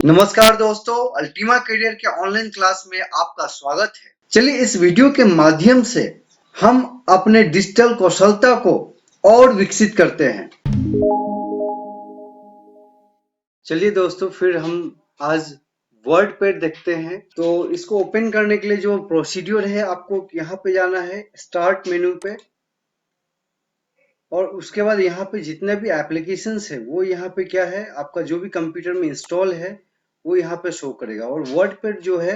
नमस्कार दोस्तों, Ultima career के ऑनलाइन क्लास में आपका स्वागत है। चलिए इस वीडियो के माध्यम से हम अपने डिजिटल कौशलता को और विकसित करते हैं। चलिए दोस्तों, फिर हम आज वर्ड पैड देखते हैं। तो इसको ओपन करने के लिए जो प्रोसीड्यूर है, आपको यहाँ पे जाना है स्टार्ट मेनू पे, और उसके बाद यहाँ पे जितने भी एप्लीकेशंस है वो यहाँ पे क्या है, आपका जो भी कंप्यूटर में इंस्टॉल है वो यहाँ पे शो करेगा। और वर्डपैड जो है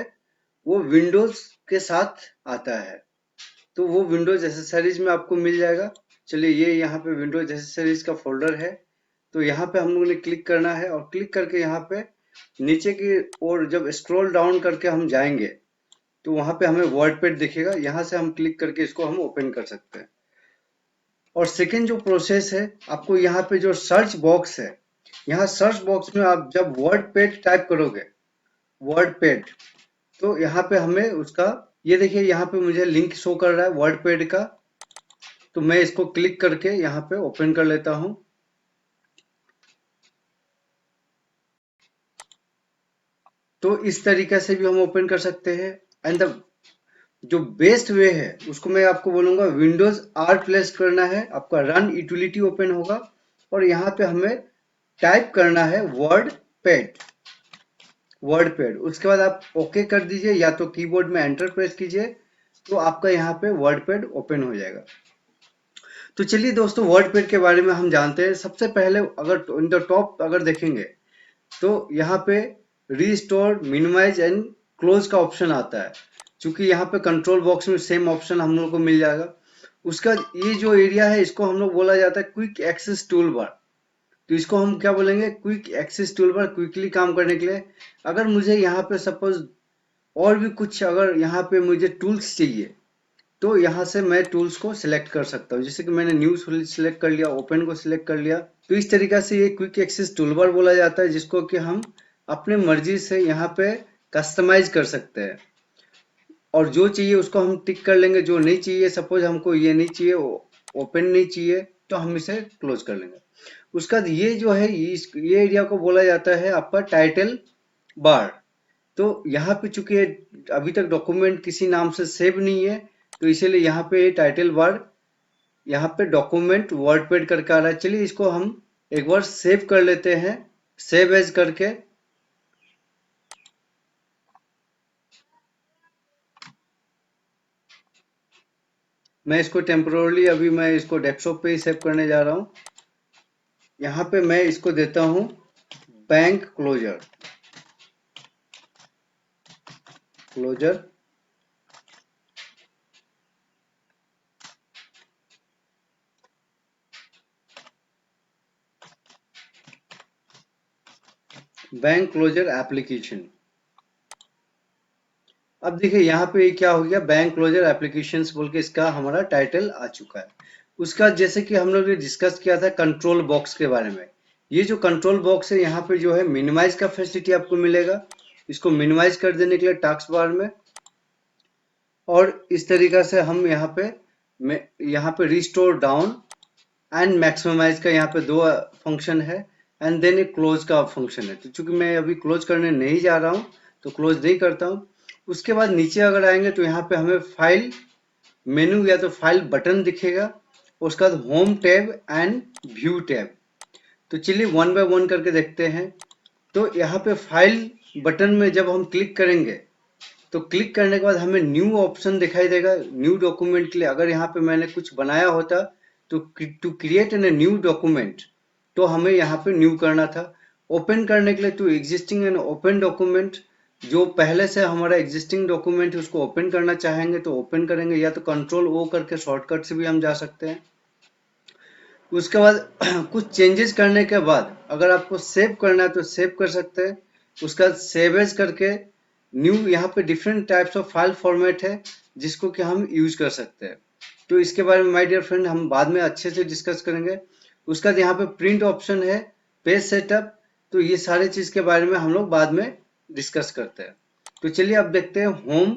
वो विंडोज के साथ आता है, तो वो विंडोज एसेसरीज में आपको मिल जाएगा। चलिए, ये यहाँ पे विंडोज एसेसरीज का फोल्डर है, तो यहाँ पे हम लोगों ने क्लिक करना है, और क्लिक करके यहाँ पे नीचे की ओर जब स्क्रॉल डाउन करके हम जाएंगे तो वहां पे हमें वर्डपैड दिखेगा। यहाँ से हम क्लिक करके इसको हम ओपन कर सकते हैं। और सेकेंड जो प्रोसेस है, आपको यहाँ पे जो सर्च बॉक्स है, यहाँ सर्च बॉक्स में आप जब वर्डपैड टाइप करोगे, वर्डपैड, तो यहाँ पे हमें उसका, ये देखिए यहाँ पे मुझे लिंक शो कर रहा है वर्डपैड का, तो मैं इसको क्लिक करके यहाँ पे ओपन कर लेता हूँ। तो इस तरीके से भी हम ओपन कर सकते हैं। एंड द जो बेस्ट वे है उसको मैं आपको बोलूंगा, विंडोज आर प्लेस करना है, आपका रन यूटिलिटी ओपन होगा, और यहाँ पे हमें टाइप करना है वर्ड पैड, वर्ड पैड। उसके बाद आप ओके कर दीजिए, या तो कीबोर्ड में एंटर प्रेस कीजिए, तो आपका यहाँ पे वर्ड पैड ओपन हो जाएगा। तो चलिए दोस्तों, वर्ड पैड के बारे में हम जानते हैं। सबसे पहले अगर इन द टॉप अगर देखेंगे तो यहाँ पे रीस्टोर, मिनिमाइज एंड क्लोज का ऑप्शन आता है, क्योंकि यहाँ पे कंट्रोल बॉक्स में सेम ऑप्शन हम लोग को मिल जाएगा। उसका ये जो एरिया है, इसको हम लोग बोला जाता है क्विक एक्सेस टूल बार। तो इसको हम क्या बोलेंगे, quick access tool bar, quickly काम करने के लिए। अगर मुझे यहाँ पे सपोज और भी कुछ, अगर यहाँ पे मुझे टूल्स चाहिए, तो यहाँ से मैं टूल्स को सिलेक्ट कर सकता हूँ। जैसे कि मैंने न्यू सिलेक्ट कर लिया, ओपन को सिलेक्ट कर लिया, तो इस तरीके से ये क्विक एक्सेस टूलबार बोला जाता है, जिसको कि हम अपने मर्जी से यहाँ पे कस्टमाइज कर सकते हैं। और जो चाहिए उसको हम टिक कर लेंगे, जो नहीं चाहिए, सपोज हमको ये नहीं चाहिए, ओपन नहीं चाहिए, तो हम इसे क्लोज कर लेंगे। उसका ये जो है, ये एरिया को बोला जाता है आपका टाइटल बार। तो यहाँ पे चूंकि अभी तक डॉक्यूमेंट किसी नाम से सेव नहीं है, तो इसीलिए यहाँ पे टाइटल बार, यहाँ पे डॉक्यूमेंट वर्डपैड करके आ रहा है। चलिए इसको हम एक बार सेव कर लेते हैं, सेव एज करके। मैं इसको टेम्पोरली, अभी मैं इसको डेस्कटॉप पे ही सेव करने जा रहा हूँ। यहाँ पे मैं इसको देता हूँ bank closure, closure. Bank closure application. अब देखिए यहाँ पे क्या हो गया, बैंक क्लोजर एप्लीकेशंस बोल के इसका हमारा टाइटल आ चुका है। उसका जैसे कि हम लोग ने डिस्कस किया था कंट्रोल बॉक्स के बारे में, ये जो कंट्रोल बॉक्स है यहाँ पे जो है मिनिमाइज का फैसिलिटी आपको मिलेगा। इसको मिनिमाइज कर देने के लिए टास्क बार में, और इस तरीका से हम यहाँ पे रिस्टोर डाउन एंड मैक्सिमाइज का यहाँ पे दो फंक्शन है, एंड देन एक क्लोज का फंक्शन है। तो चूंकि मैं अभी क्लोज करने नहीं जा रहा हूँ, तो क्लोज नहीं करता हूँ। उसके बाद नीचे अगर आएंगे तो यहाँ पे हमें फाइल मेनू या तो फाइल बटन दिखेगा, उसके बाद home tab and view tab. तो चलिए वन बाय वन करके देखते हैं। तो यहाँ पे फाइल बटन में जब हम क्लिक करेंगे, तो क्लिक करने के बाद हमें न्यू ऑप्शन दिखाई देगा न्यू डॉक्यूमेंट के लिए। अगर यहाँ पे मैंने कुछ बनाया होता, तो to create an new document, तो हमें यहाँ पे न्यू करना था। ओपन करने के लिए to existing and open document, जो पहले से हमारा एग्जिस्टिंग डॉक्यूमेंट है उसको ओपन करना चाहेंगे तो ओपन करेंगे, या तो कंट्रोल ओ करके शॉर्टकट से भी हम जा सकते हैं। उसके बाद कुछ चेंजेस करने के बाद अगर आपको सेव करना है तो सेव कर सकते हैं। उसका सेव एज करके न्यू, यहाँ पे different types of file format है जिसको कि हम यूज कर सकते हैं। तो इसके बारे में माय डियर फ्रेंड हम बाद में अच्छे से डिस्कस करेंगे। उसका यहाँ पे प्रिंट ऑप्शन है, पेज सेटअप, तो ये सारे चीज के बारे में हम लोग बाद में डिस्कस करते हैं। तो चलिए अब देखते हैं होम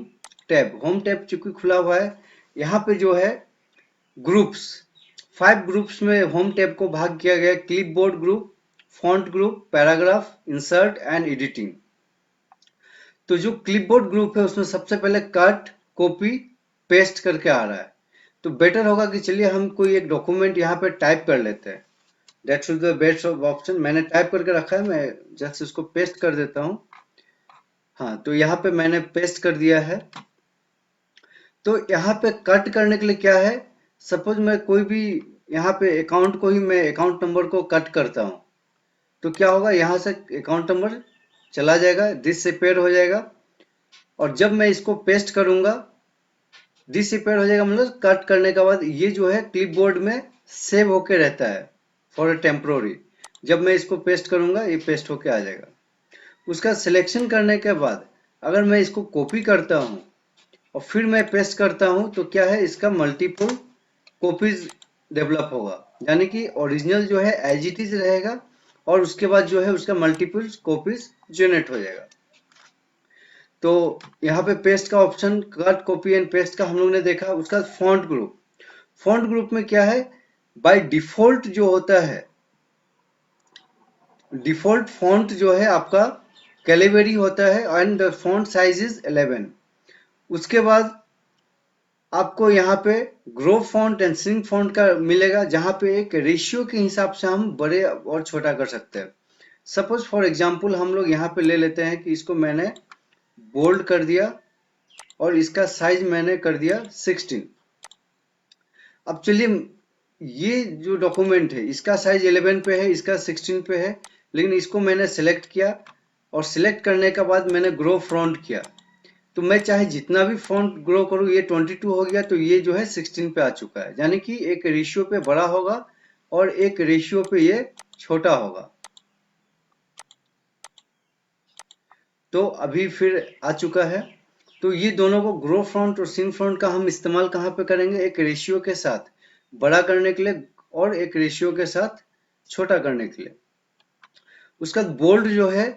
टैब। होम टैब चूंकि खुला हुआ है, यहाँ पे जो है ग्रुप्स, 5 ग्रुप्स में होम टैब को भाग किया गया। Clipboard group, font group, paragraph, insert and editing. तो जो क्लिपबोर्ड ग्रुप है उसमें सबसे पहले कट, कॉपी, पेस्ट करके आ रहा है। तो बेटर होगा कि चलिए हम कोई एक डॉक्यूमेंट यहाँ पे टाइप कर लेते हैं। That should the best option. मैंने टाइप करके रखा है, मैं जस्ट इसको पेस्ट कर देता हूँ। हाँ, तो यहाँ पे मैंने पेस्ट कर दिया है। तो यहाँ पे कट करने के लिए क्या है, सपोज मैं कोई भी यहाँ पे अकाउंट को ही मैं अकाउंट नंबर को कट करता हूँ, तो क्या होगा, यहाँ से अकाउंट नंबर चला जाएगा, डिसअपीयर हो जाएगा। और जब मैं इसको पेस्ट करूंगा, डिसअपीयर हो जाएगा मतलब कट करने के बाद ये जो है क्लिपबोर्ड में सेव होके रहता है फॉर अ टेम्पोररी। जब मैं इसको पेस्ट करूंगा ये पेस्ट होके आ जाएगा। उसका सिलेक्शन करने के बाद अगर मैं इसको कॉपी करता हूँ और फिर मैं पेस्ट करता हूँ तो क्या है, इसका मल्टीपल कॉपीज डेवलप होगा, यानी कि ओरिजिनल जो है एज इट इज रहेगा और उसके बाद जो है उसका मल्टीपल कॉपीज जनरेट हो जाएगा। तो यहाँ पे पेस्ट का option, cut, copy and paste का हम लोग ने देखा। उसका फॉन्ट ग्रुप, फॉन्ट ग्रुप में क्या है, बाय डिफॉल्ट जो होता है, डिफॉल्ट फॉन्ट जो है आपका कैलिबरी होता है and the font size is 11। उसके बाद आपको यहाँ पे grow font and shrink font का मिलेगा, जहाँ पे एक रेशियो के हिसाब से हम बड़े और छोटा कर सकते हैं। सपोज फॉर एग्जांपल हम लोग यहाँ पे ले लेते हैं कि इसको मैंने बोल्ड कर दिया और इसका साइज मैंने कर दिया 16। अब चलिए, ये जो डॉक्यूमेंट है इसका साइज 11 पे है, इसका 16 पे है, लेकिन इसको मैंने सेलेक्ट किया और सिलेक्ट करने के बाद मैंने ग्रो फॉन्ट किया। तो मैं चाहे जितना भी फॉन्ट ग्रो करूँ, ये 22 हो गया तो ये जो है 16 पे आ चुका है, यानी कि एक रेशियो पे बड़ा होगा और एक रेशियो पे ये छोटा होगा। तो अभी फिर आ चुका है। तो ये दोनों को, ग्रो फ्रंट और सिंक फ्रंट का हम इस्तेमाल कहाँ पे करेंगे, एक रेशियो के साथ बड़ा करने के लिए और एक रेशियो के साथ छोटा करने के लिए। उसका बोल्ड जो है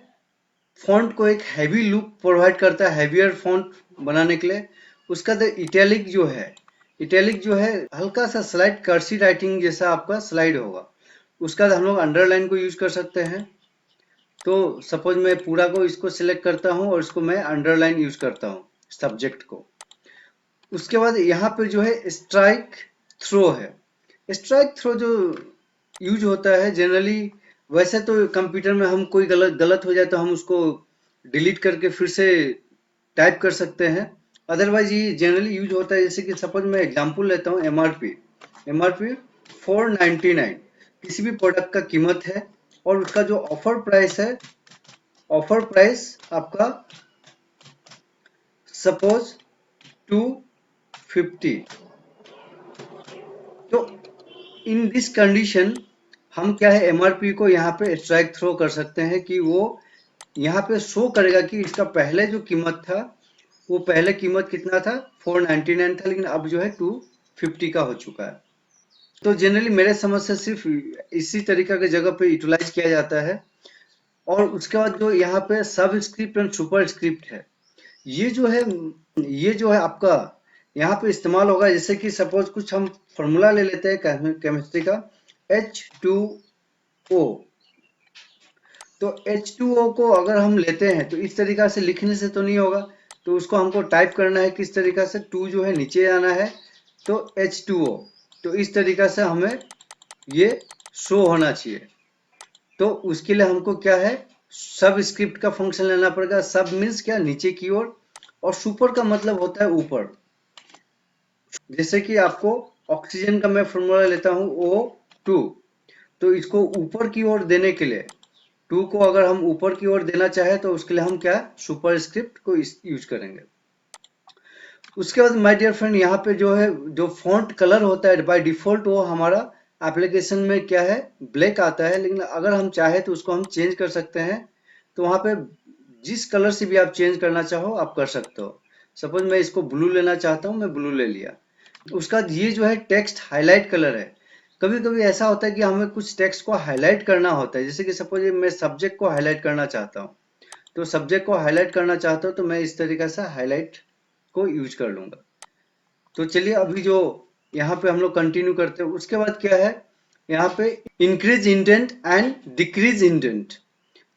फॉन्ट को एक हैवी लुक प्रोवाइड करता है, हैवियर फॉन्ट बनाने के लिए। उसका द इटैलिक जो है, इटैलिक जो है हल्का सा स्लाइड कर्सी राइटिंग जैसा आपका स्लाइड होगा। उसका हम लोग अंडरलाइन को यूज कर सकते हैं। तो सपोज मैं पूरा को इसको सिलेक्ट करता हूं और इसको मैं अंडरलाइन यूज करता हूं सब्जेक्ट को। उसके बाद यहाँ पे जो है स्ट्राइक थ्रो है। स्ट्राइक थ्रो जो यूज होता है जनरली, वैसे तो कंप्यूटर में हम कोई गलत हो जाए तो हम उसको डिलीट करके फिर से टाइप कर सकते हैं। अदरवाइज ये जनरली यूज होता है, जैसे कि सपोज मैं एग्जांपल लेता हूँ, एमआरपी, एमआरपी 499 किसी भी प्रोडक्ट का कीमत है और उसका जो ऑफर प्राइस है, ऑफर प्राइस आपका सपोज 250। तो इन दिस कंडीशन हम क्या है, एमआरपी को यहाँ पे स्ट्राइक थ्रो कर सकते हैं कि वो यहाँ पे शो करेगा कि इसका पहले जो कीमत था, वो पहले कीमत कितना था, 499 था, लेकिन अब जो है 250 का हो चुका है। तो जनरली मेरे समझ से सिर्फ इसी तरीका के जगह पे यूटिलाइज किया जाता है। और उसके बाद जो यहाँ पे सब स्क्रिप्ट एंड सुपर स्क्रिप्ट है, ये जो है, ये जो है आपका यहाँ पे इस्तेमाल होगा। जैसे कि सपोज कुछ हम फॉर्मूला ले लेते हैं केमिस्ट्री का, H2O। तो H2O को अगर हम लेते हैं तो इस तरीका से लिखने से तो नहीं होगा, तो उसको हमको टाइप करना है किस तरीका से, 2 जो है नीचे आना है, तो H2O। तो इस तरीका से हमें ये शो होना चाहिए। तो उसके लिए हमको क्या है, सब स्क्रिप्ट का फंक्शन लेना पड़ेगा। सब मीन्स क्या, नीचे की ओर, और सुपर का मतलब होता है ऊपर। जैसे कि आपको ऑक्सीजन का मैं फॉर्मूला लेता हूं O2, तो इसको ऊपर की ओर देने के लिए, 2 को अगर हम ऊपर की ओर देना चाहे तो उसके लिए हम क्या, सुपर स्क्रिप्ट को यूज करेंगे। उसके बाद माय डियर फ्रेंड, यहाँ पे जो है, जो फॉन्ट कलर होता है बाय डिफॉल्ट वो हमारा एप्लीकेशन में क्या है, ब्लैक आता है, लेकिन अगर हम चाहे तो उसको हम चेंज कर सकते हैं। तो वहां पे जिस कलर से भी आप चेंज करना चाहो आप कर सकते हो। सपोज मैं इसको ब्लू लेना चाहता हूँ, मैं ब्लू ले लिया। उसका ये जो है टेक्स्ट हाईलाइट कलर है। कभी कभी ऐसा होता है कि हमें कुछ टेक्स्ट को हाईलाइट करना होता है, जैसे कि सपोज मैं सब्जेक्ट को हाईलाइट करना चाहता हूँ, तो सब्जेक्ट को हाईलाइट करना चाहता हूँ तो मैं इस तरीके से हाईलाइट को यूज कर लूंगा। तो चलिए अभी जो यहाँ पे हम लोग कंटिन्यू करते हैं। उसके बाद क्या है, यहाँ पे increase indent and decrease indent.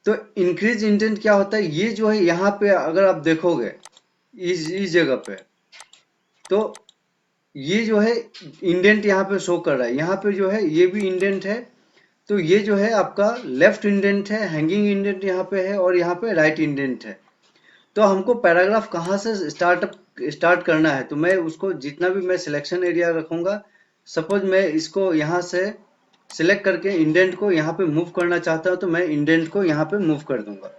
तो इंक्रीज इंडेंट क्या होता है, ये जो है यहाँ पे अगर आप देखोगे इस जगह पे, तो ये जो है इंडेंट यहाँ पे शो कर रहा है, यहाँ पे जो है ये भी इंडेंट है। तो ये जो है आपका लेफ्ट इंडेंट है, हैंगिंग इंडेंट यहाँ पे है, और यहाँ पे राइट इंडेंट है। तो हमको पैराग्राफ कहाँ से स्टार्ट करना है, तो मैं उसको जितना भी मैं सिलेक्शन एरिया रखूंगा, सपोज मैं इसको यहाँ से सिलेक्ट करके इंडेंट को यहाँ पे मूव करना चाहता हूँ, तो मैं इंडेंट को यहाँ पे मूव कर दूंगा।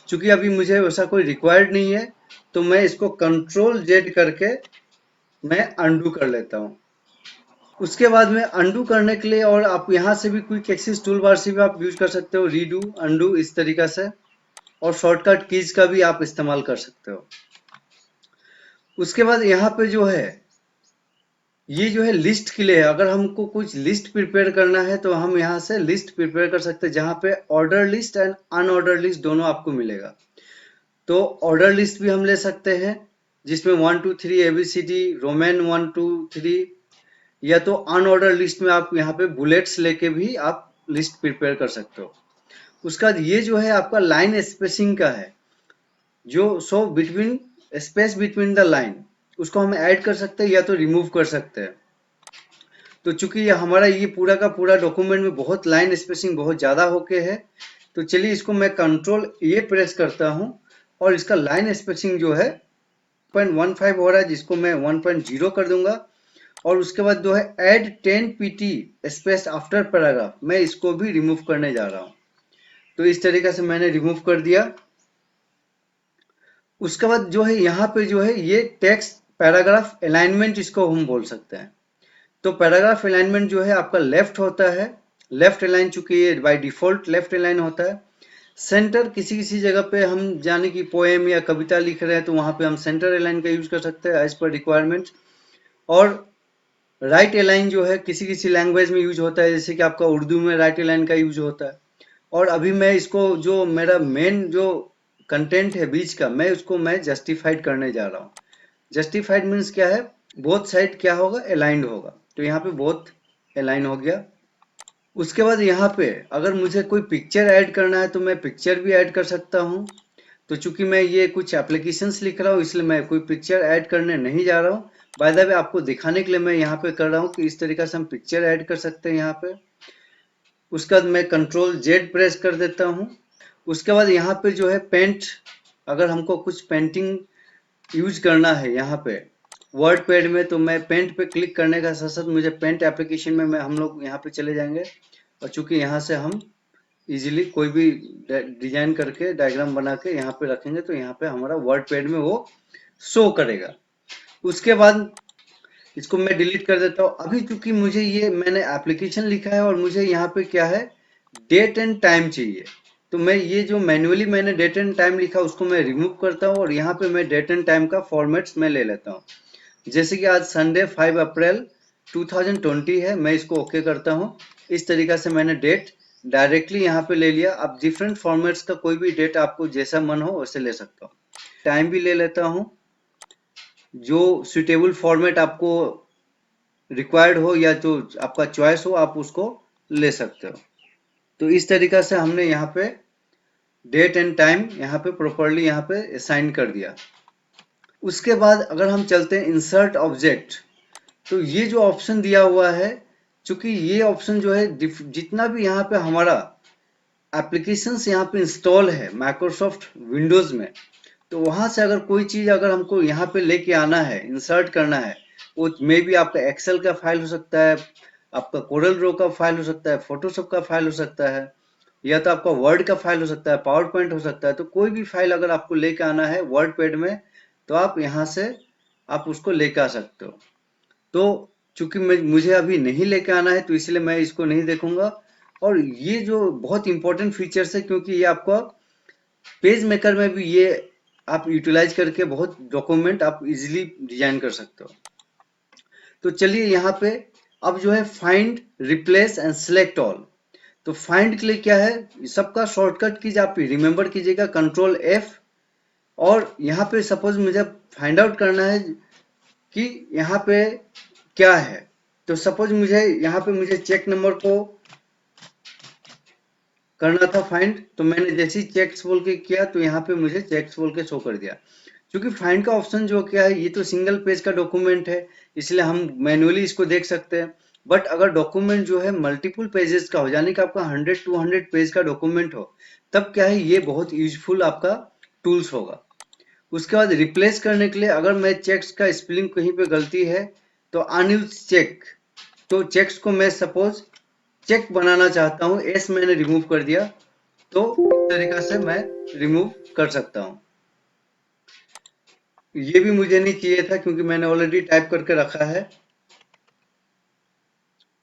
चूंकि अभी मुझे वैसा कोई रिक्वायर्ड नहीं है, तो मैं इसको कंट्रोल जेड करके मैं अनडू कर लेता हूँ। उसके बाद में अनडू करने के लिए, और आप यहाँ से भी क्विक एक्सेस टूल बार से भी आप यूज कर सकते हो, रीडू, अनडू, इस तरीका से, और शॉर्टकट कीज का भी आप इस्तेमाल कर सकते हो। उसके बाद यहाँ पे जो है ये जो है लिस्ट के लिए है, अगर हमको कुछ लिस्ट प्रिपेयर करना है तो हम यहाँ से लिस्ट प्रिपेयर कर सकते हैं, जहाँ पे order list and unordered list दोनों आपको मिलेगा। तो ऑर्डर लिस्ट भी हम ले सकते हैं, जिसमें 1 2 3 ABCD रोमन 1 2 3, या तो अनऑर्डर लिस्ट में आप यहाँ पे बुलेट्स लेके भी आप लिस्ट प्रिपेयर कर सकते हो। उसके बाद ये जो है आपका लाइन स्पेसिंग का है, जो so between space between the line, उसको हम ऐड कर सकते हैं या तो रिमूव कर सकते हैं। तो चूंकि ये हमारा ये पूरा का पूरा डॉक्यूमेंट में बहुत लाइन स्पेसिंग बहुत ज्यादा होके है, तो चलिए इसको मैं कंट्रोल ये प्रेस करता हूं, और इसका लाइन स्पेसिंग जो है 0.15 हो रहा है, जिसको मैं 1.0 कर दूंगा। और उसके बाद जो है add 10 pt space after paragraph, मैं इसको भी रिमूव करने जा रहा हूं। तो इस तरीके से मैंने रिमूव कर दिया। उसके बाद जो है यहाँ पे जो है ये टेक्स्ट पैराग्राफ अलाइनमेंट इसको हम बोल सकते हैं। तो पैराग्राफ अलाइनमेंट जो है आपका लेफ्ट होता है, लेफ्ट अलाइन, चूंकि ये बाय डिफॉल्ट लेफ्ट अलाइन होता है। सेंटर किसी किसी जगह पे हम जाने की पोएम या कविता लिख रहे हैं, तो वहां पे हम सेंटर अलाइन का यूज कर सकते हैं एज पर रिक्वायरमेंट। और राइट अलाइन जो है किसी किसी लैंग्वेज में यूज होता है, जैसे कि आपका उर्दू में राइट अलाइन का यूज होता है। और अभी मैं इसको जो मेरा मेन जो कंटेंट है बीच का, मैं उसको मैं जस्टिफाइड करने जा रहा हूँ। जस्टिफाइड मीन्स क्या है, बोथ साइड क्या होगा, अलाइंड होगा। तो यहाँ पे बोथ अलाइन हो गया। उसके बाद यहाँ पे अगर मुझे कोई पिक्चर ऐड करना है, तो मैं पिक्चर भी ऐड कर सकता हूँ। तो चूंकि मैं ये कुछ एप्लीकेशंस लिख रहा हूँ, इसलिए मैं कोई पिक्चर ऐड करने नहीं जा रहा हूँ। बाय द वे आपको दिखाने के लिए मैं यहाँ पे कर रहा हूँ कि इस तरीके से हम पिक्चर ऐड कर सकते हैं यहाँ पे। उसके बाद मैं कंट्रोल जेड प्रेस कर देता हूँ। उसके बाद यहाँ पे जो है पेंट, अगर हमको कुछ पेंटिंग यूज करना है यहाँ पे वर्ड पैड में, तो मैं पेंट पे क्लिक करने का साथ साथ मुझे पेंट एप्लीकेशन में मैं हम लोग यहाँ पे चले जाएंगे। और चूंकि यहाँ से हम इजीली कोई भी डिजाइन करके डायग्राम बना के यहाँ पे रखेंगे, तो यहाँ पे हमारा वर्ड पैड में वो शो करेगा। उसके बाद इसको मैं डिलीट कर देता हूँ। अभी क्योंकि मुझे ये मैंने एप्लीकेशन लिखा है और मुझे यहाँ पे क्या है, डेट एंड टाइम चाहिए, तो मैं ये जो मैन्युअली मैंने डेट एंड टाइम लिखा उसको मैं रिमूव करता हूँ, और यहाँ पे मैं डेट एंड टाइम का फॉर्मेट्स में ले लेता हूँ। जैसे कि आज संडे 5 अप्रैल 2020 है, मैं इसको ओके करता हूँ। इस तरीका से मैंने डेट डायरेक्टली यहाँ पे ले लिया। आप डिफरेंट फॉर्मेट्स का कोई भी डेट आपको जैसा मन हो वैसे ले सकता हूँ। टाइम भी ले लेता हूँ, जो सुटेबल फॉर्मेट आपको रिक्वायर्ड हो या जो आपका चॉइस हो आप उसको ले सकते हो। तो इस तरीका से हमने यहाँ पे डेट एंड टाइम यहाँ पे प्रॉपर्ली यहाँ पे असाइन कर दिया। उसके बाद अगर हम चलते हैं इंसर्ट ऑब्जेक्ट, तो ये जो ऑप्शन दिया हुआ है, चूंकि ये ऑप्शन जो है जितना भी यहाँ पे हमारा एप्लीकेशंस यहाँ पे इंस्टॉल है माइक्रोसॉफ्ट विंडोज में, तो वहां से अगर कोई चीज अगर हमको यहाँ पे लेके आना है, इंसर्ट करना है, वो मे बी आपका एक्सेल का फाइल हो सकता है, आपका कोरल ड्रॉ का फाइल हो सकता है, फोटोशॉप का फाइल हो सकता है, या तो आपका वर्ड का फाइल हो सकता है, पावर पॉइंट हो सकता है। तो कोई भी फाइल अगर आपको लेके आना है वर्ड पैड में, तो आप यहाँ से आप उसको लेके आ सकते हो। तो चूंकि मुझे अभी नहीं लेके आना है, तो इसलिए मैं इसको नहीं देखूंगा। और ये जो बहुत इंपॉर्टेंट फीचर्स है, क्योंकि ये आपका पेज मेकर में भी ये आप यूटिलाइज करके बहुत डॉक्यूमेंट आप इजीली डिजाइन कर सकते हो। तो चलिए यहाँ पे अब जो है find, replace and select all. तो फाइंड के लिए क्या है, सबका शॉर्टकट कीजिए, आप रिमेंबर कीजिएगा कंट्रोल F। और यहाँ पे सपोज मुझे फाइंड आउट करना है कि यहाँ पे क्या है, तो सपोज मुझे यहाँ पे मुझे चेक नंबर को करना था फाइंड, तो मैंने जैसे ही चेक्स बोल के किया तो यहाँ पे मुझे चेक्स बोल के शो कर दिया। क्योंकि फाइंड का ऑप्शन जो क्या है, ये तो सिंगल पेज का डॉक्यूमेंट है, इसलिए हम मैन्युअली इसको देख सकते हैं। बट अगर डॉक्यूमेंट जो है मल्टीपल पेजेस का हो, यानी कि आपका 100-200 पेज का डॉक्यूमेंट हो, तब क्या है ये बहुत यूजफुल आपका टूल्स होगा। उसके बाद रिप्लेस करने के लिए अगर मैं चेक्स का स्पेलिंग कहीं पे गलती है तो अनयूज चेक, तो चेक्स को मैं सपोज चेक बनाना चाहता हूँ, एस मैंने रिमूव कर दिया, तो इस तरीका से मैं रिमूव कर सकता हूँ। ये भी मुझे नहीं चाहिए था क्योंकि मैंने ऑलरेडी टाइप करके रखा है।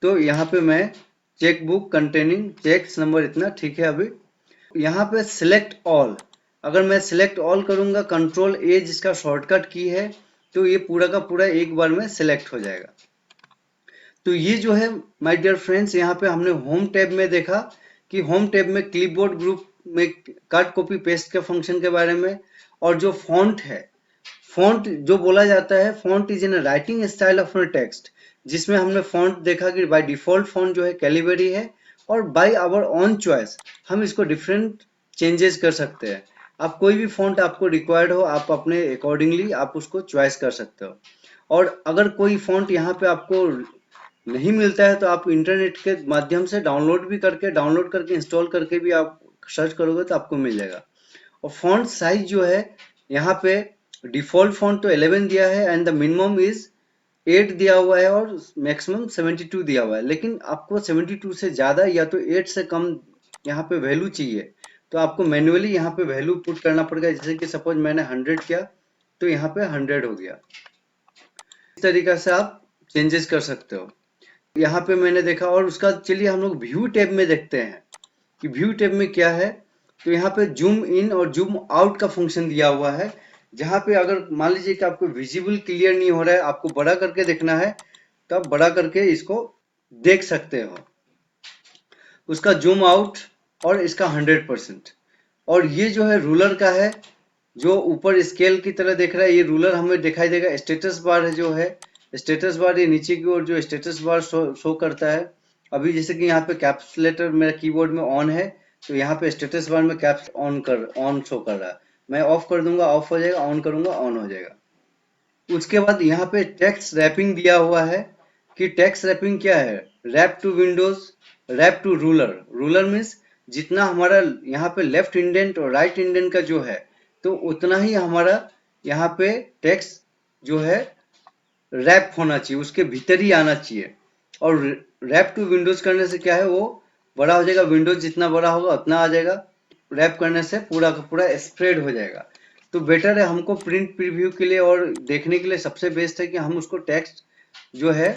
तो यहाँ पे मैं cheque book containing cheques number इतना ठीक है। अभी यहाँ पे सिलेक्ट ऑल, अगर मैं सिलेक्ट ऑल करूंगा, कंट्रोल ए जिसका शॉर्टकट की है, तो ये पूरा का पूरा एक बार में सिलेक्ट हो जाएगा। तो ये जो है माय डियर फ्रेंड्स, यहाँ पे हमने होम टैब में देखा कि होम टैब में क्लिपबोर्ड ग्रुप में कट कॉपी पेस्ट के फंक्शन के बारे में, और जो फॉन्ट है, फॉन्ट जो बोला जाता है, font is in writing style of text, जिसमें हमने फॉन्ट देखा कि बाय डिफॉल्ट फॉन्ट जो है कैलिबरी है, और बाय आवर ऑन चॉइस हम इसको डिफरेंट चेंजेस कर सकते हैं। आप कोई भी फॉन्ट आपको रिक्वायर्ड हो, आप अपने अकॉर्डिंगली आप उसको चॉइस कर सकते हो। और अगर कोई फॉन्ट यहाँ पे आपको नहीं मिलता है तो आप इंटरनेट के माध्यम से डाउनलोड करके इंस्टॉल करके भी आप सर्च करोगे तो आपको मिल जाएगा। और फॉन्ट साइज जो है, यहाँ पे डिफॉल्ट फॉन्ट तो 11 दिया है एंड द मिनिमम इज 8 दिया हुआ है और मैक्सिमम 72 दिया हुआ है, लेकिन आपको 72 से ज्यादा या तो 8 से कम यहाँ पे वैल्यू चाहिए, तो आपको मैन्युअली यहाँ पे वैल्यू पुट करना पड़ेगा। जैसे कि सपोज मैंने 100 किया तो यहाँ पे 100 हो गया। इस तरीका से आप चेंजेस कर सकते हो। यहाँ पे मैंने देखा, और उसका चलिए हम लोग व्यू टैब में देखते हैं कि व्यू टैब में क्या है। तो यहाँ पे जूम इन और जूम आउट का फंक्शन दिया हुआ है, जहाँ पे अगर मान लीजिए कि आपको विजिबल क्लियर नहीं हो रहा है, आपको बड़ा करके देखना है, तो आप बड़ा करके इसको देख सकते हो। उसका जूम आउट और इसका 100%। और ये जो है रूलर का है, जो ऊपर स्केल की तरह देख रहा है, ये रूलर हमें दिखाई देगा। स्टेटस बार है जो है, स्टेटस बार ये नीचे की ओर जो स्टेटस बार शो करता है। अभी जैसे कि यहाँ पे कैप्सुलेटर मेरा कीबोर्ड में ऑन है, तो यहाँ पे स्टेटस बार में कैप्स ऑन शो कर रहा है। मैं ऑफ कर दूंगा ऑफ हो जाएगा, ऑन करूंगा ऑन हो जाएगा। उसके बाद यहाँ पे टेक्स्ट रैपिंग दिया हुआ है कि टेक्स्ट रैपिंग क्या है, wrap to windows, wrap to ruler. Ruler means जितना हमारा यहाँ पे लेफ्ट इंडेंट और राइट इंडेंट का जो है, तो उतना ही हमारा यहाँ पे टेक्स्ट जो है रैप होना चाहिए, उसके भीतर ही आना चाहिए। और रैप टू विंडोज करने से क्या है, वो बड़ा हो जाएगा, विंडोज जितना बड़ा होगा उतना आ जाएगा। रैप करने से पूरा का पूरा स्प्रेड हो जाएगा। तो बेटर है हमको प्रिंट प्रीव्यू के लिए और देखने के लिए सबसे बेस्ट है कि हम उसको टेक्स्ट जो है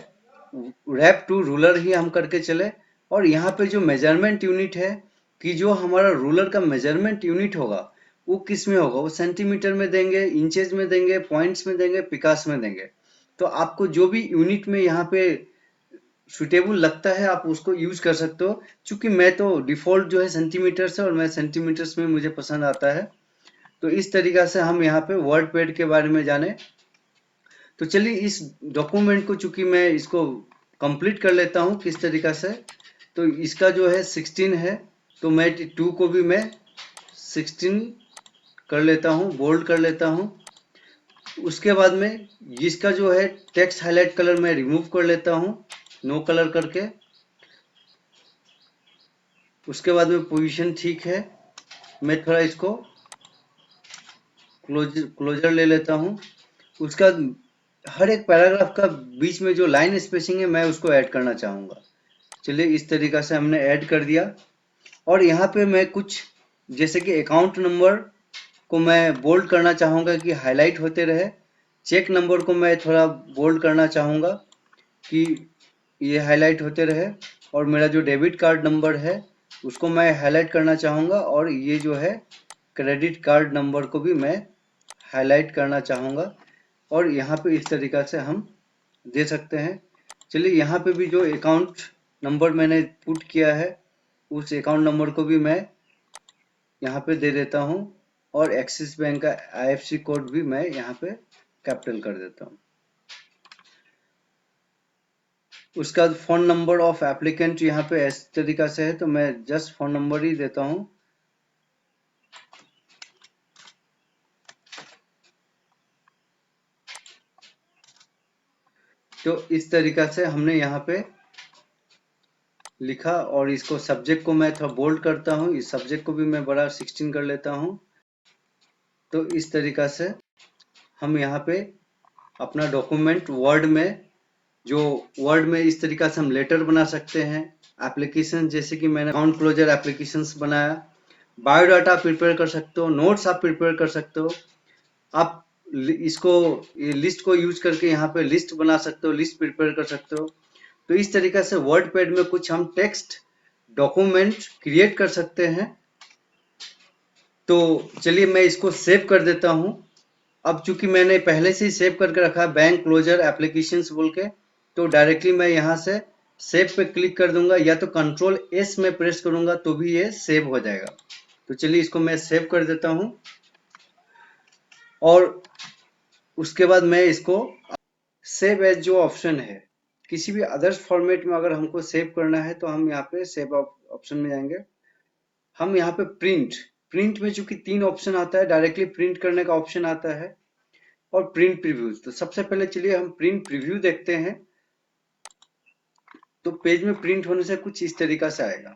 रैप टू रूलर ही हम करके चले। और यहाँ पे जो मेजरमेंट यूनिट है, कि जो हमारा रूलर का मेजरमेंट यूनिट होगा वो किस में होगा, वो सेंटीमीटर में देंगे, इंचेज में देंगे, पॉइंट्स में देंगे, पिकास में देंगे। तो आपको जो भी यूनिट में यहाँ पे सुटेबल लगता है आप उसको यूज कर सकते हो। चूंकि मैं तो डिफॉल्ट जो है सेंटीमीटर से, और मैं सेंटीमीटर्स में मुझे पसंद आता है। तो इस तरीका से हम यहाँ पे वर्ड पैड के बारे में जाने। तो चलिए इस डॉक्यूमेंट को चूंकि मैं इसको कंप्लीट कर लेता हूँ किस तरीका से। तो इसका जो है 16 है, तो मैं 2 को भी मैं 16 कर लेता हूँ, बोल्ड कर लेता हूँ। उसके बाद में इसका जो है टेक्स्ट हाईलाइट कलर मैं रिमूव कर लेता हूँ, नो कलर करके। उसके बाद में पोजीशन ठीक है, मैं थोड़ा इसको क्लोजर ले लेता हूँ। उसका हर एक पैराग्राफ का बीच में जो लाइन स्पेसिंग है मैं उसको ऐड करना चाहूँगा। चलिए इस तरीका से हमने ऐड कर दिया। और यहाँ पे मैं कुछ जैसे कि अकाउंट नंबर को मैं बोल्ड करना चाहूँगा कि हाईलाइट होते रहे। चेक नंबर को मैं थोड़ा बोल्ड करना चाहूँगा कि ये हाईलाइट होते रहे। और मेरा जो डेबिट कार्ड नंबर है उसको मैं हाईलाइट करना चाहूँगा, और ये जो है क्रेडिट कार्ड नंबर को भी मैं हाईलाइट करना चाहूँगा। और यहाँ पे इस तरीका से हम दे सकते हैं। चलिए यहाँ पे भी जो अकाउंट नंबर मैंने पुट किया है उस अकाउंट नंबर को भी मैं यहाँ पे दे देता हूँ, और एक्सिस बैंक का IFSC कोड भी मैं यहाँ पे कैपिटल कर देता हूँ। उसका फोन नंबर ऑफ एप्लीकेंट यहाँ पे इस तरीका से है, तो मैं जस्ट फोन नंबर ही देता हूँ। तो इस तरीका से हमने यहाँ पे लिखा, और इसको सब्जेक्ट को मैं थोड़ा बोल्ड करता हूँ, इस सब्जेक्ट को भी मैं बड़ा 16 कर लेता हूँ। तो इस तरीका से हम यहाँ पे अपना डॉक्यूमेंट वर्ड में, जो वर्ड में इस तरीका से हम लेटर बना सकते हैं, एप्लीकेशन जैसे कि मैंने अकाउंट क्लोजर एप्लीकेशंस बनाया, बायोडाटा प्रिपेयर कर सकते हो, नोट्स आप प्रिपेयर कर सकते हो, आप इसको लिस्ट को यूज करके यहाँ पे लिस्ट बना सकते हो, लिस्ट प्रिपेयर कर सकते हो। तो इस तरीका से वर्ड पैड में कुछ हम टेक्स्ट डॉक्यूमेंट क्रिएट कर सकते हैं। तो चलिए मैं इसको सेव कर देता हूँ। अब चूंकि मैंने पहले से ही सेव करके रखा है बैंक क्लोजर एप्लीकेशंस बोल के, तो डायरेक्टली मैं यहाँ से सेव पे क्लिक कर दूंगा, या तो कंट्रोल एस में प्रेस करूंगा तो भी ये सेव हो जाएगा। तो चलिए इसको मैं सेव कर देता हूँ, और उसके बाद मैं इसको सेव एज जो ऑप्शन है, किसी भी अदर्स फॉर्मेट में अगर हमको सेव करना है तो हम यहाँ पे सेव ऑप्शन में जाएंगे। हम यहाँ पे प्रिंट प्रिंट में चूंकि 3 ऑप्शन आता है, डायरेक्टली प्रिंट करने का ऑप्शन आता है, और प्रिंट प्रीव्यू। तो सबसे पहले चलिए हम प्रिंट प्रीव्यू देखते हैं। तो पेज में प्रिंट होने से कुछ इस तरीका से आएगा।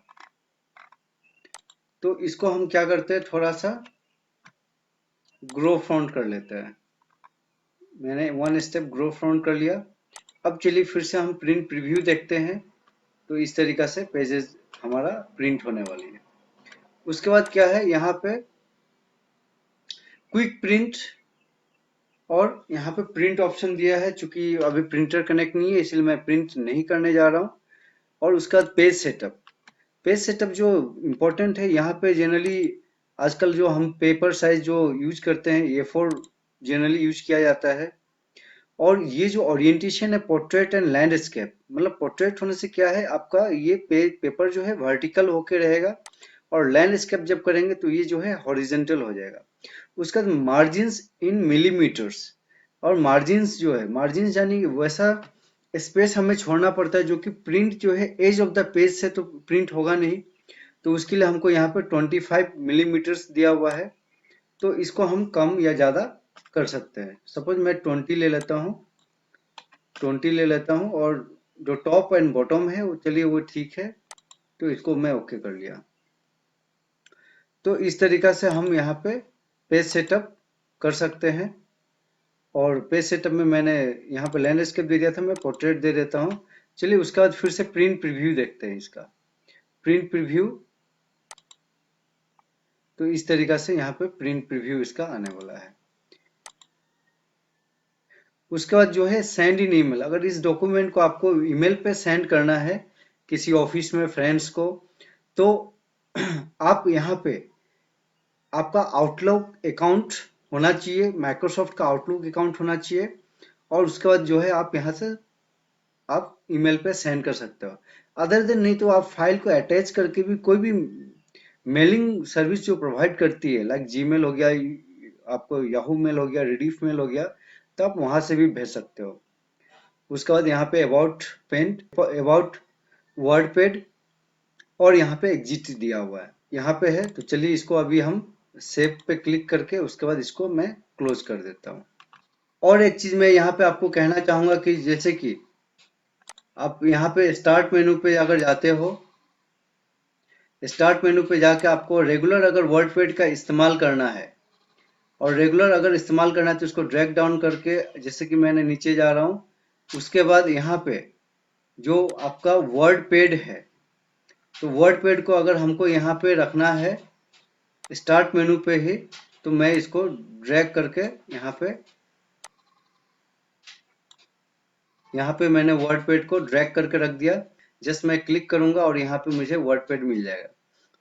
तो इसको हम क्या करते हैं, थोड़ा सा ग्रो फ्रंट कर लेते हैं। मैंने 1 स्टेप ग्रो फ्रंट कर लिया। अब चलिए फिर से हम प्रिंट प्रीव्यू देखते हैं। तो इस तरीका से पेजेस हमारा प्रिंट होने वाली है। उसके बाद क्या है, यहाँ पे क्विक प्रिंट, और यहाँ पे प्रिंट ऑप्शन दिया है। चूंकि अभी प्रिंटर कनेक्ट नहीं है इसलिए मैं प्रिंट नहीं करने जा रहा हूँ। और उसका बाद पेज सेटअप जो इम्पोर्टेंट है, यहाँ पे जनरली आजकल जो हम पेपर साइज जो यूज करते हैं, A4 जनरली यूज किया जाता है। और ये जो ओरिएंटेशन है पोर्ट्रेट एंड लैंडस्केप, मतलब पोर्ट्रेट होने से क्या है, आपका ये पेपर जो है वर्टिकल होके रहेगा, और लैंडस्केप जब करेंगे तो ये जो है हॉरिजेंटल हो जाएगा। उसका मार्जिन्स इन मिलीमीटर्स, और मार्जिन्स जो है, मार्जिन्स यानी वैसा स्पेस हमें छोड़ना पड़ता है जो कि प्रिंट जो है एज ऑफ द पेज से तो प्रिंट होगा नहीं। तो उसके लिए हमको यहाँ पे 25 मिलीमीटर्स दिया हुआ है। तो इसको हम कम या ज्यादा कर सकते हैं। सपोज मैं 20 ले लेता हूँ, 20 ले लेता हूँ, और जो टॉप एंड बॉटम है वो चलिए वो ठीक है। तो इसको मैं ओके कर लिया। तो इस तरीका से हम यहाँ पे पेज सेटअप कर सकते हैं। और पेज सेटअप में मैंने यहाँ पे लैंडस्केप दे दिया था, मैं पोर्ट्रेट दे देता हूँ। चलिए उसके बाद फिर से प्रिंट प्रीव्यू देखते हैं इसका। प्रिंट प्रीव्यू, तो इस तरीका से यहाँ पे प्रिंट प्रीव्यू इसका आने वाला है। उसके बाद जो है सेंड इन ईमेल, अगर इस डॉक्यूमेंट को आपको ईमेल पे सेंड करना है किसी ऑफिस में फ्रेंड्स को, तो आप यहाँ पे आपका आउटलुक अकाउंट होना चाहिए, माइक्रोसॉफ्ट का आउटलुक अकाउंट होना चाहिए। और उसके बाद जो है आप यहाँ से आप ईमेल पे सेंड कर सकते हो। अदर देन नहीं तो आप फाइल को अटैच करके भी कोई भी मेलिंग सर्विस जो प्रोवाइड करती है, लाइक जीमेल हो गया, आपको याहू मेल हो गया, रिडीफ मेल हो गया, तो आप वहां से भी भेज सकते हो। उसके बाद यहाँ पे about pen, about WordPad, और यहाँ पे एग्जिट दिया हुआ है, यहाँ पे है। तो चलिए इसको अभी हम सेव पे क्लिक करके उसके बाद इसको मैं क्लोज कर देता हूँ। और एक चीज मैं यहाँ पे आपको कहना चाहूंगा कि जैसे कि आप यहाँ पे स्टार्ट मेनू पे अगर जाते हो, स्टार्ट मेनू पे जाके आपको रेगुलर अगर वर्ड पेड का इस्तेमाल करना है, और रेगुलर अगर इस्तेमाल करना है तो इसको ड्रैग डाउन करके, जैसे कि मैंने नीचे जा रहा हूँ, उसके बाद यहाँ पे जो आपका वर्ड पेड है, तो वर्ड पेड को अगर हमको यहाँ पे रखना है स्टार्ट मेनू पे ही, तो मैं इसको ड्रैग करके यहाँ पे मैंने वर्ड पेड को ड्रैग करके रख दिया। जस्ट मैं क्लिक करूंगा और यहाँ पे मुझे वर्ड पेड मिल जाएगा।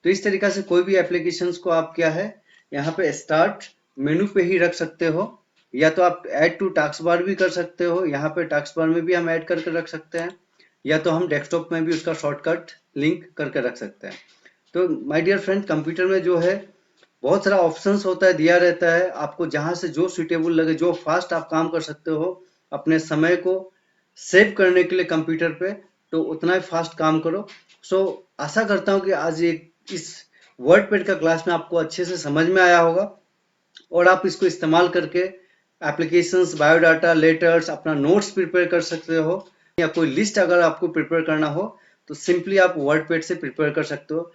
तो इस तरीका से कोई भी एप्लीकेशंस को आप क्या है, यहाँ पे स्टार्ट मेनू पे ही रख सकते हो, या तो आप ऐड टू टास्क बार भी कर सकते हो, यहाँ पे टास्क बार में भी हम ऐड करके रख सकते हैं, या तो हम डेस्कटॉप में भी उसका शॉर्टकट लिंक करके रख सकते हैं। तो माय डियर फ्रेंड, कंप्यूटर में जो है बहुत सारा ऑप्शंस होता है, दिया रहता है, आपको जहां से जो सुटेबल लगे, जो फास्ट आप काम कर सकते हो अपने समय को सेव करने के लिए कंप्यूटर पे, तो उतना ही फास्ट काम करो। सो आशा करता हूँ कि आज इस वर्डपैड का क्लास में आपको अच्छे से समझ में आया होगा और आप इसको इस्तेमाल करके एप्लीकेशंस, बायोडाटा, लेटर्स, अपना नोट्स प्रिपेयर कर सकते हो या कोई लिस्ट अगर आपको प्रिपेयर करना हो तो सिंपली आप वर्डपैड से प्रिपेयर कर सकते हो।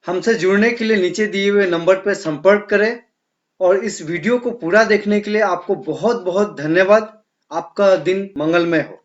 हमसे जुड़ने के लिए नीचे दिए हुए नंबर पर संपर्क करें और इस वीडियो को पूरा देखने के लिए आपको बहुत बहुत धन्यवाद। आपका दिन मंगलमय हो।